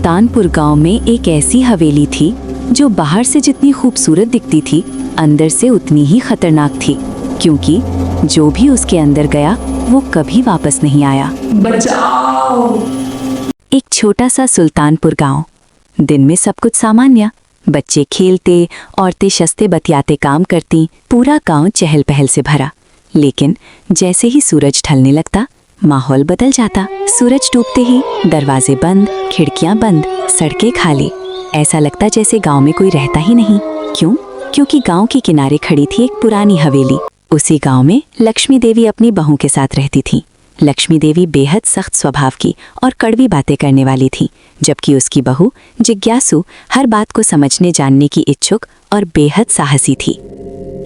सुल्तानपुर गांव में एक ऐसी हवेली थी जो बाहर से जितनी खूबसूरत दिखती थी, अंदर से उतनी ही खतरनाक थी, क्योंकि जो भी उसके अंदर गया वो कभी वापस नहीं आया। बचाओ! एक छोटा सा सुल्तानपुर गांव। दिन में सब कुछ सामान्य, बच्चे खेलते, औरतें शस्ते बतियाते काम करती, पूरा गांव चहल पहल से भरा। लेकिन जैसे ही सूरज ढलने लगता, माहौल बदल जाता। सूरज डूबते ही दरवाजे बंद, खिड़कियां बंद, सड़कें खाली। ऐसा लगता जैसे गांव में कोई रहता ही नहीं। क्यों? क्योंकि गांव के किनारे खड़ी थी एक पुरानी हवेली। उसी गांव में लक्ष्मी देवी अपनी बहू के साथ रहती थी। लक्ष्मी देवी बेहद सख्त स्वभाव की और कड़वी बातें करने वाली थी, जबकि उसकी बहू जिज्ञासु, हर बात को समझने जानने की इच्छुक और बेहद साहसी थी।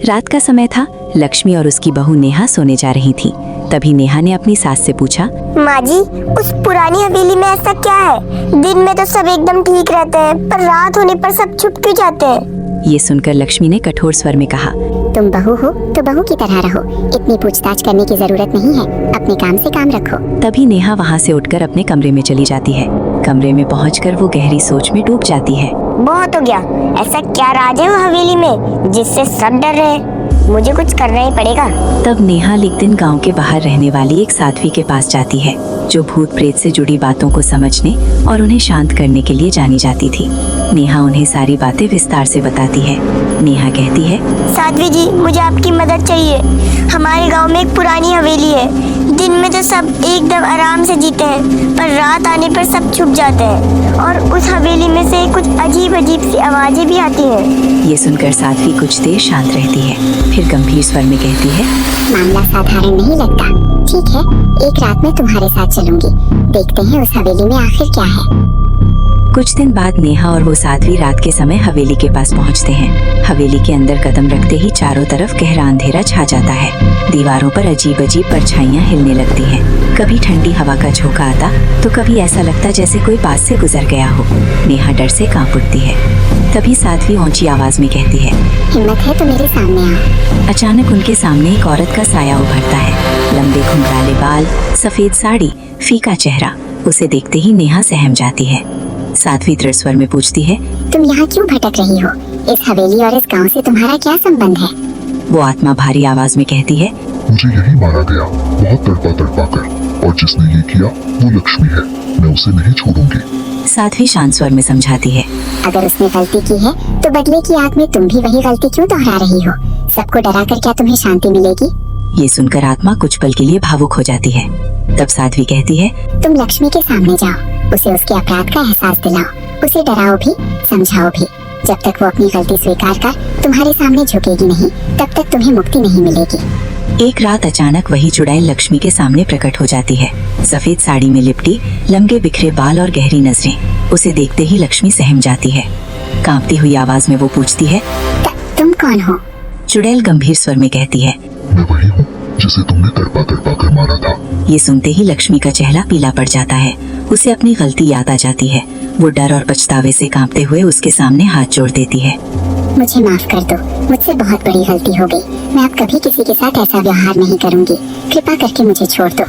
रात का समय था। लक्ष्मी और उसकी बहू नेहा सोने जा रही थी। तभी नेहा ने अपनी सास से पूछा, माँ जी, उस पुरानी हवेली में ऐसा क्या है? दिन में तो सब एकदम ठीक रहते हैं, पर रात होने पर सब छुप क्यों जाते हैं? ये सुनकर लक्ष्मी ने कठोर स्वर में कहा, तुम बहू हो तो बहू की तरह रहो, इतनी पूछताछ करने की जरूरत नहीं है, अपने काम से काम रखो। तभी नेहा वहाँ से उठकर अपने कमरे में चली जाती है। कमरे में पहुंचकर वो गहरी सोच में डूब जाती है। बहुत हो गया, ऐसा क्या राज है वो हवेली में जिससे सब डर रहे? मुझे कुछ करना ही पड़ेगा। तब नेहा एक दिन गांव के बाहर रहने वाली एक साध्वी के पास जाती है, जो भूत प्रेत से जुड़ी बातों को समझने और उन्हें शांत करने के लिए जानी जाती थी। नेहा उन्हें सारी बातें विस्तार से बताती है। नेहा कहती है, साध्वी जी, मुझे आपकी मदद चाहिए। हमारे गांव में एक पुरानी हवेली है। दिन में तो सब एकदम आराम से जीते हैं, पर रात आने पर सब छुप जाते हैं और उस हवेली में से कुछ अजीब अजीब सी आवाजें भी आती हैं। ये सुनकर साध्वी कुछ देर शांत रहती है, फिर गंभीर स्वर में कहती है, मामला साधारण नहीं लगता। ठीक है, एक रात में तुम्हारे साथ चलूंगी, देखते हैं उस हवेली में आखिर क्या है। कुछ दिन बाद नेहा और वो साध्वी रात के समय हवेली के पास पहुंचते हैं। हवेली के अंदर कदम रखते ही चारों तरफ गहरा अंधेरा छा जाता है। दीवारों पर अजीब अजीब परछाइयां हिलने लगती हैं। कभी ठंडी हवा का झोंका आता तो कभी ऐसा लगता जैसे कोई पास से गुजर गया हो। नेहा डर से कांप उठती है। तभी साध्वी ऊंची आवाज में कहती है, हिम्मत है तो मेरे सामने आओ। अचानक उनके सामने एक औरत का साया उभरता है। लंबे घुंघराले बाल, सफेद साड़ी, फीका चेहरा। उसे देखते ही नेहा सहम जाती है। साध्वी दृढ़ स्वर में पूछती है, तुम यहाँ क्यों भटक रही हो? इस हवेली और इस गांव से तुम्हारा क्या संबंध है? वो आत्मा भारी आवाज में कहती है, मुझे यही मारा गया, बहुत तड़पा कर, और जिसने ये किया वो लक्ष्मी है, मैं उसे नहीं छोड़ूंगी। साध्वी शांत स्वर में समझाती है, अगर उसने गलती की है तो बदले की आग में तुम भी वही गलती क्यों दोहरा रही हो? सबको डरा कर क्या तुम्हें शांति मिलेगी? ये सुनकर आत्मा कुछ पल के लिए भावुक हो जाती है। तब साध्वी कहती है, तुम लक्ष्मी के सामने जाओ, उसे उसके अपराध का एहसास दिलाओ, उसे डराओ भी, समझाओ भी। जब तक वो अपनी गलती स्वीकार कर तुम्हारे सामने झुकेगी नहीं, तब तक तुम्हें मुक्ति नहीं मिलेगी। एक रात अचानक वही चुड़ैल लक्ष्मी के सामने प्रकट हो जाती है। सफेद साड़ी में लिपटी, लंबे बिखरे बाल और गहरी नजरें। उसे देखते ही लक्ष्मी सहम जाती है। कांपती हुई आवाज में वो पूछती है, तुम कौन हो? चुड़ैल गंभीर स्वर में कहती है, मैं वही हूँ जिसे तुमने तड़पा कर मारा था। ये सुनते ही लक्ष्मी का चेहरा पीला पड़ जाता है। उसे अपनी गलती याद आ जाती है। वो डर और पछतावे से कांपते हुए उसके सामने हाथ जोड़ देती है। मुझे माफ कर दो, मुझसे बहुत बड़ी गलती हो गई। मैं अब कभी किसी के साथ ऐसा व्यवहार नहीं करूंगी। कृपा करके मुझे छोड़ दो।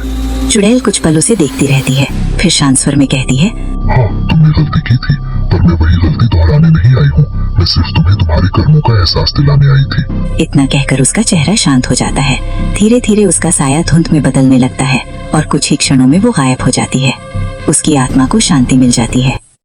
चुड़ैल कुछ पल उसे देखती रहती है, फिर शांत स्वर में कहती है, हाँ, तुमने गलती की थी, पर मैं वही गलती दोहराने नहीं आई हूँ। मैं सिर्फ तुम्हें तुम्हारे कर्मों का एहसास दिलाने आई थी। इतना कहकर उसका चेहरा शांत हो जाता है। धीरे धीरे उसका साया धुंध में बदलने लगता है और कुछ ही क्षणों में वो गायब हो जाती है। उसकी आत्मा को शांति मिल जाती है।